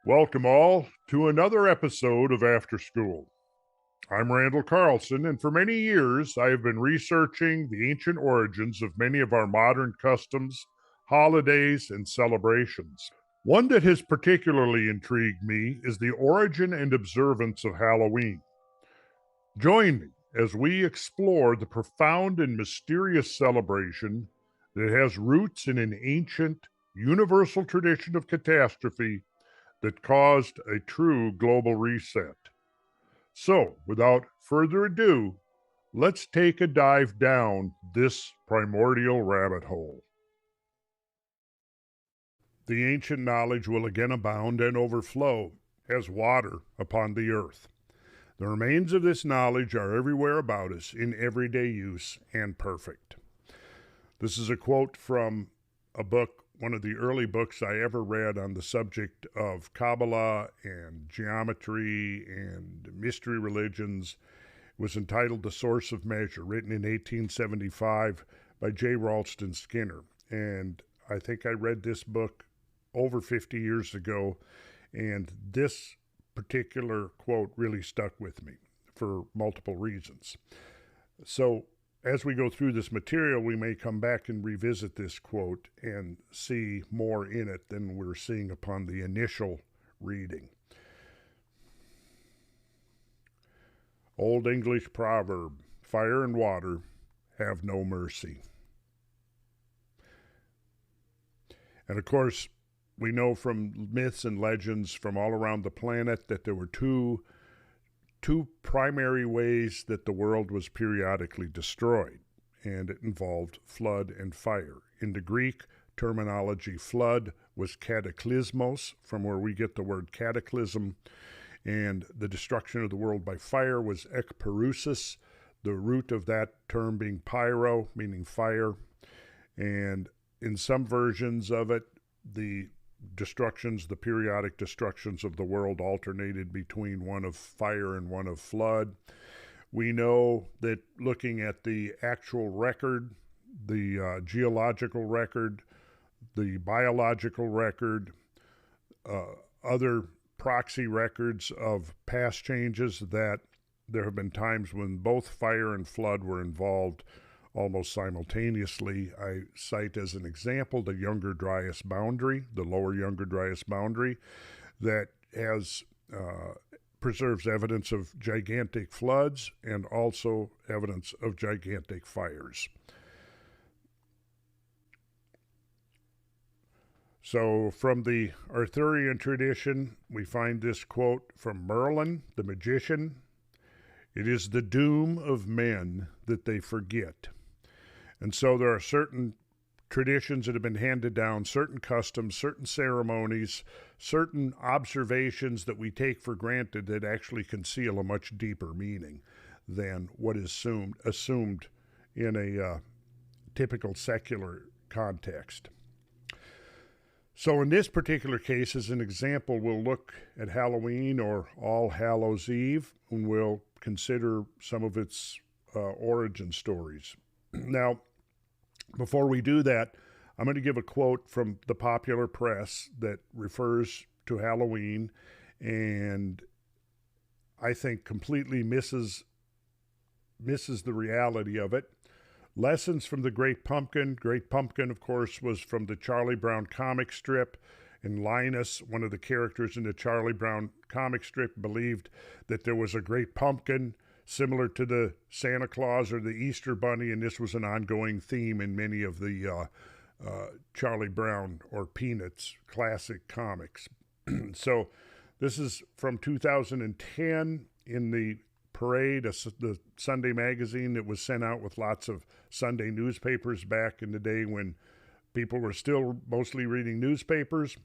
Welcome all to another episode of After School. I'm Randall Carlson, and for many years I have been researching the ancient origins of many of our modern customs, holidays, and celebrations. One that has particularly intrigued me is the origin and observance of Halloween. Join me as we explore the profound and mysterious celebration that has roots in an ancient, universal tradition of catastrophe that caused a true global reset. So, without further ado, let's take a dive down this primordial rabbit hole. The ancient knowledge will again abound and overflow as water upon the earth. The remains of this knowledge are everywhere about us in everyday use and perfect. This is a quote from a book, one of the early books I ever read on the subject of Kabbalah and geometry and mystery religions. It was entitled The Source of Measure, written in 1875 by J. Ralston Skinner. And I think I read this book over 50 years ago, and this particular quote really stuck with me for multiple reasons. So as we go through this material, we may come back and revisit this quote and see more in it than we're seeing upon the initial reading. Old English proverb, fire and water have no mercy. And of course, we know from myths and legends from all around the planet that there were two primary ways that the world was periodically destroyed, and it involved flood and fire. In the Greek terminology, flood was cataclysmos, from where we get the word cataclysm, and the destruction of the world by fire was ekparousis, the root of that term being pyro, meaning fire. And in some versions of it, the periodic destructions of the world alternated between one of fire and one of flood. We know that looking at the actual record, the geological record, the biological record, other proxy records of past changes, that there have been times when both fire and flood were involved almost simultaneously. I cite as an example the Younger Dryas boundary, the lower Younger Dryas boundary, that has preserves evidence of gigantic floods and also evidence of gigantic fires. So from the Arthurian tradition, we find this quote from Merlin, the magician: "It is the doom of men that they forget." And so there are certain traditions that have been handed down, certain customs, certain ceremonies, certain observations that we take for granted that actually conceal a much deeper meaning than what is assumed in a typical secular context. So in this particular case, as an example, we'll look at Halloween, or All Hallows Eve, and we'll consider some of its origin stories. Now, before we do that, I'm going to give a quote from the popular press that refers to Halloween and I think completely misses the reality of it. Lessons from the Great Pumpkin. Great Pumpkin, of course, was from the Charlie Brown comic strip. And Linus, one of the characters in the Charlie Brown comic strip, believed that there was a great pumpkin similar to the Santa Claus or the Easter Bunny, and this was an ongoing theme in many of the Charlie Brown or Peanuts classic comics. So this is from 2010 in the Parade, the Sunday magazine that was sent out with lots of Sunday newspapers back in the day when people were still mostly reading newspapers.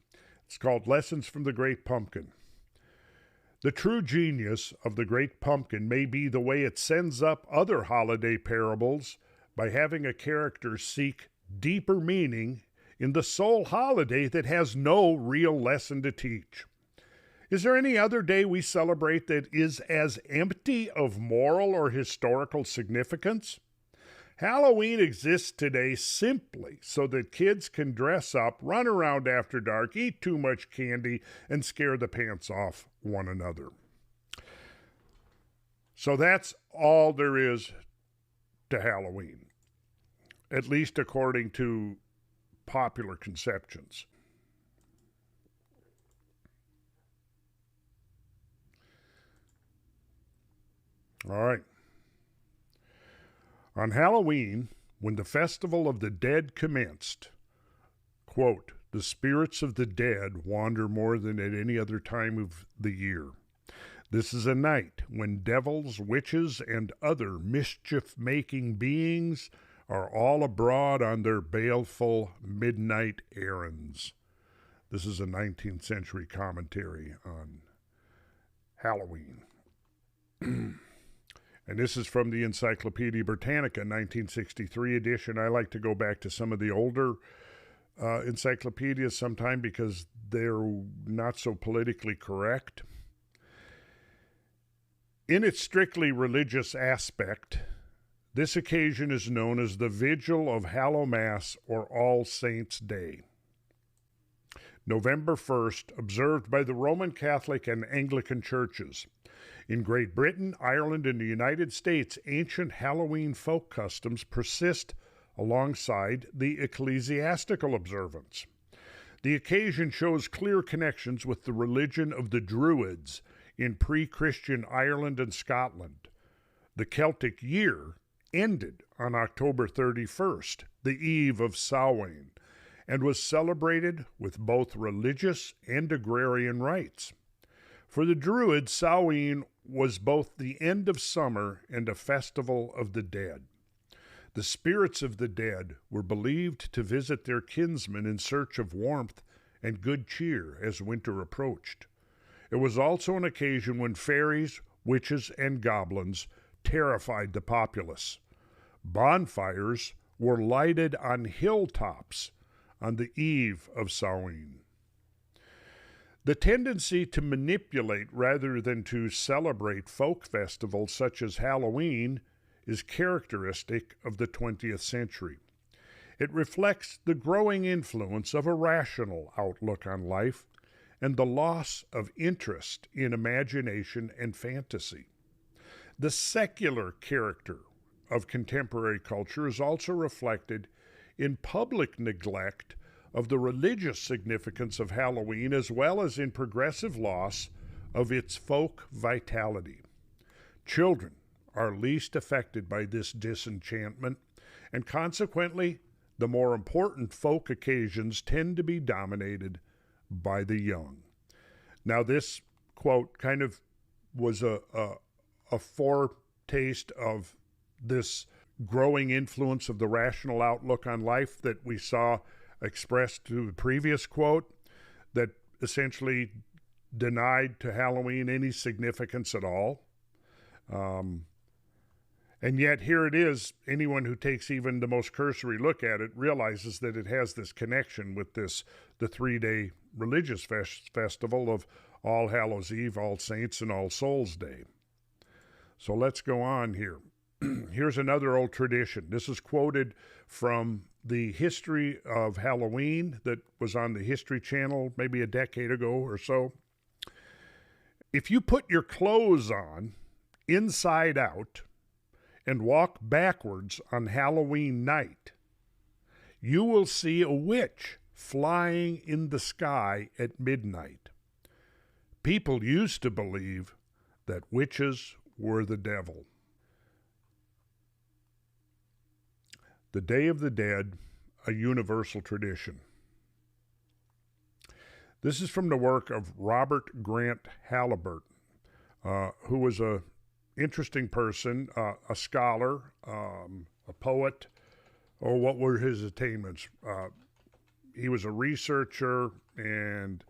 It's called Lessons from the Great Pumpkin. The true genius of the Great Pumpkin may be the way it sends up other holiday parables by having a character seek deeper meaning in the sole holiday that has no real lesson to teach. Is there any other day we celebrate that is as empty of moral or historical significance? Halloween exists today simply so that kids can dress up, run around after dark, eat too much candy, and scare the pants off one another. So that's all there is to Halloween, at least according to popular conceptions. All right. On Halloween, when the festival of the dead commenced, quote, the spirits of the dead wander more than at any other time of the year. This is a night when devils, witches, and other mischief-making beings are all abroad on their baleful midnight errands. This is a 19th century commentary on Halloween. And this is from the Encyclopedia Britannica, 1963 edition. I like to go back to some of the older encyclopedias sometime because they're not so politically correct. In its strictly religious aspect, this occasion is known as the Vigil of Hallowmass or All Saints' Day. November 1st, observed by the Roman Catholic and Anglican churches. In Great Britain, Ireland, and the United States, ancient Halloween folk customs persist alongside the ecclesiastical observance. The occasion shows clear connections with the religion of the Druids in pre-Christian Ireland and Scotland. The Celtic year ended on October 31st, the eve of Samhain, and was celebrated with both religious and agrarian rites. For the Druids, Samhain was both the end of summer and a festival of the dead. The spirits of the dead were believed to visit their kinsmen in search of warmth and good cheer as winter approached. It was also an occasion when fairies, witches, and goblins terrified the populace. Bonfires were lighted on hilltops on the eve of Samhain. The tendency to manipulate rather than to celebrate folk festivals such as Halloween is characteristic of the 20th century. It reflects the growing influence of a rational outlook on life and the loss of interest in imagination and fantasy. The secular character of contemporary culture is also reflected in public neglect of the religious significance of Halloween, as well as in progressive loss of its folk vitality. Children are least affected by this disenchantment, and consequently, the more important folk occasions tend to be dominated by the young. Now, this quote kind of was a foretaste of this growing influence of the rational outlook on life that we saw expressed through the previous quote, that essentially denied to Halloween any significance at all. And yet here it is. Anyone who takes even the most cursory look at it realizes that it has this connection with the 3-day religious festival of All Hallows Eve, All Saints, and All Souls Day. So let's go on here. Here's another old tradition. This is quoted from the history of Halloween that was on the History Channel maybe a decade ago or so. If you put your clothes on inside out and walk backwards on Halloween night, you will see a witch flying in the sky at midnight. People used to believe that witches were the devil. The Day of the Dead, a universal tradition. This is from the work of Robert Grant Halliburton, who was an interesting person, a scholar, a poet. Oh, what were his attainments? He was a researcher and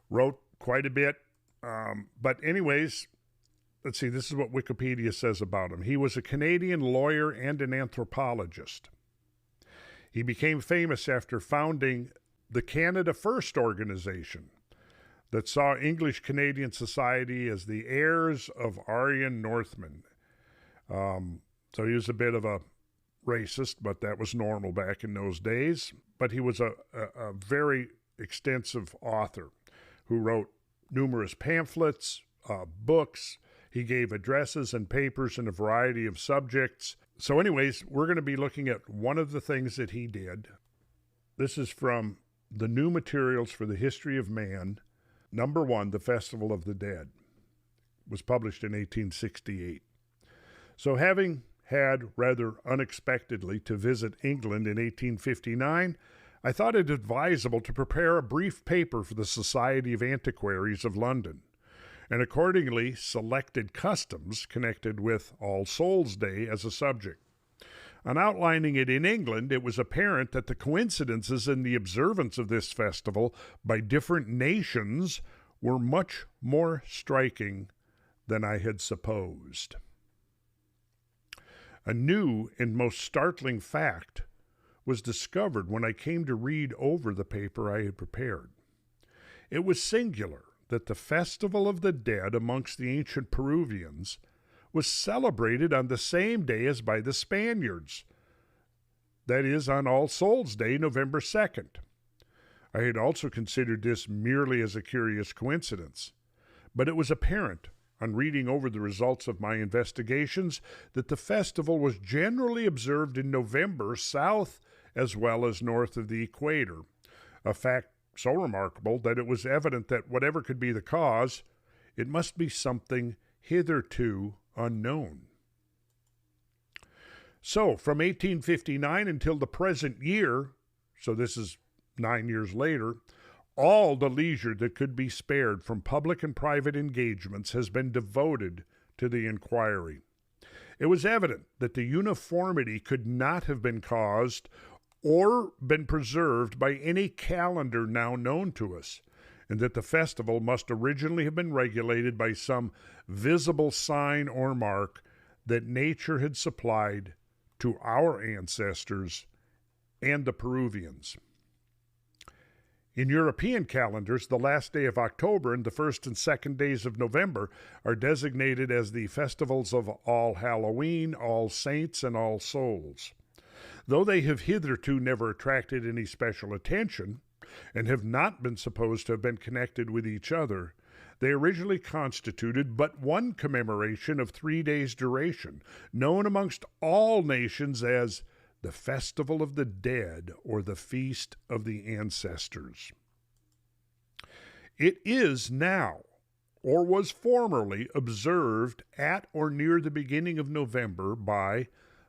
wrote quite a bit. But anyways, let's see, this is what Wikipedia says about him. He was a Canadian lawyer and an anthropologist. He became famous after founding the Canada First organization that saw English-Canadian society as the heirs of Aryan Northmen. So he was a bit of a racist, but that was normal back in those days. But he was a very extensive author who wrote numerous pamphlets, books. He gave addresses and papers in a variety of subjects. So anyways, we're going to be looking at one of the things that he did. This is from the New Materials for the History of Man, number 1, The Festival of the Dead. It was published in 1868. So having had rather unexpectedly to visit England in 1859, I thought it advisable to prepare a brief paper for the Society of Antiquaries of London, and accordingly selected customs connected with All Souls' Day as a subject. On outlining it in England, it was apparent that the coincidences in the observance of this festival by different nations were much more striking than I had supposed. A new and most startling fact was discovered when I came to read over the paper I had prepared. It was singular that the Festival of the Dead amongst the ancient Peruvians was celebrated on the same day as by the Spaniards, that is, on All Souls' Day, November 2nd. I had also considered this merely as a curious coincidence, but it was apparent on reading over the results of my investigations that the festival was generally observed in November south as well as north of the equator, a fact so remarkable that it was evident that whatever could be the cause, it must be something hitherto unknown. So, from 1859 until the present year, so this is 9 years later, all the leisure that could be spared from public and private engagements has been devoted to the inquiry. It was evident that the uniformity could not have been caused or been preserved by any calendar now known to us, and that the festival must originally have been regulated by some visible sign or mark that nature had supplied to our ancestors and the Peruvians. In European calendars, the last day of October and the first and second days of November are designated as the festivals of All Halloween, All Saints, and All Souls. Though they have hitherto never attracted any special attention, and have not been supposed to have been connected with each other, they originally constituted but one commemoration of 3 days' duration, known amongst all nations as the Festival of the Dead, or the Feast of the Ancestors. It is now, or was formerly, observed at or near the beginning of November by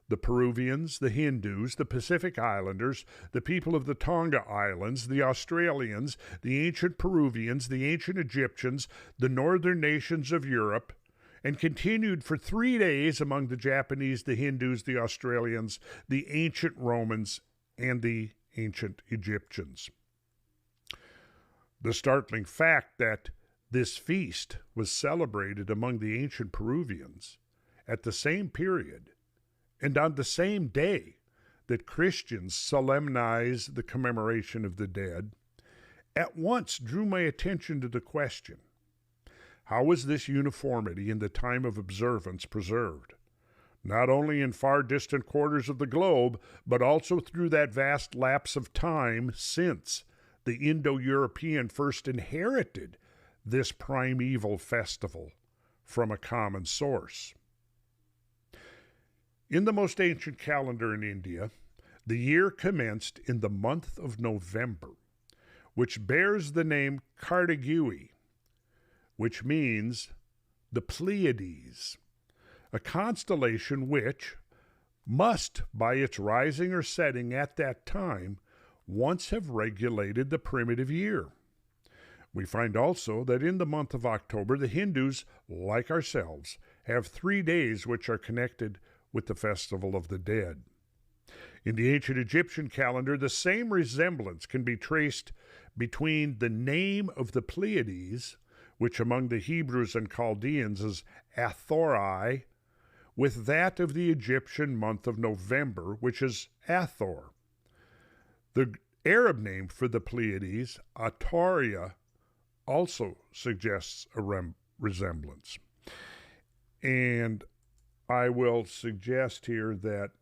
the Peruvians, the Hindus, the Pacific Islanders, the people of the Tonga Islands, the Australians, the ancient Peruvians, the ancient Egyptians, the northern nations of Europe, and continued for 3 days among the Japanese, the Hindus, the Australians, the ancient Romans, and the ancient Egyptians. The startling fact that this feast was celebrated among the ancient Peruvians at the same period and on the same day that Christians solemnize the commemoration of the dead, at once drew my attention to the question: how was this uniformity in the time of observance preserved, not only in far distant quarters of the globe, but also through that vast lapse of time since the Indo-European first inherited this primeval festival from a common source? In the most ancient calendar in India, the year commenced in the month of November, which bears the name Kartigui, which means the Pleiades, a constellation which must, by its rising or setting at that time, once have regulated the primitive year. We find also that in the month of October, the Hindus, like ourselves, have 3 days which are connected with the Festival of the Dead. In the ancient Egyptian calendar, the same resemblance can be traced between the name of the Pleiades, which among the Hebrews and Chaldeans is Athorai, with that of the Egyptian month of November, which is Athor. The Arab name for the Pleiades, Ataria, also suggests a resemblance. And I will suggest here that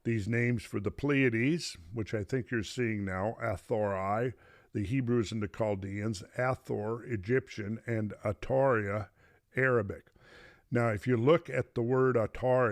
these names for the Pleiades, which I think you're seeing now, Athorai, the Hebrews and the Chaldeans, Athor, Egyptian, and Ataria, Arabic. Now, if you look at the word Atari,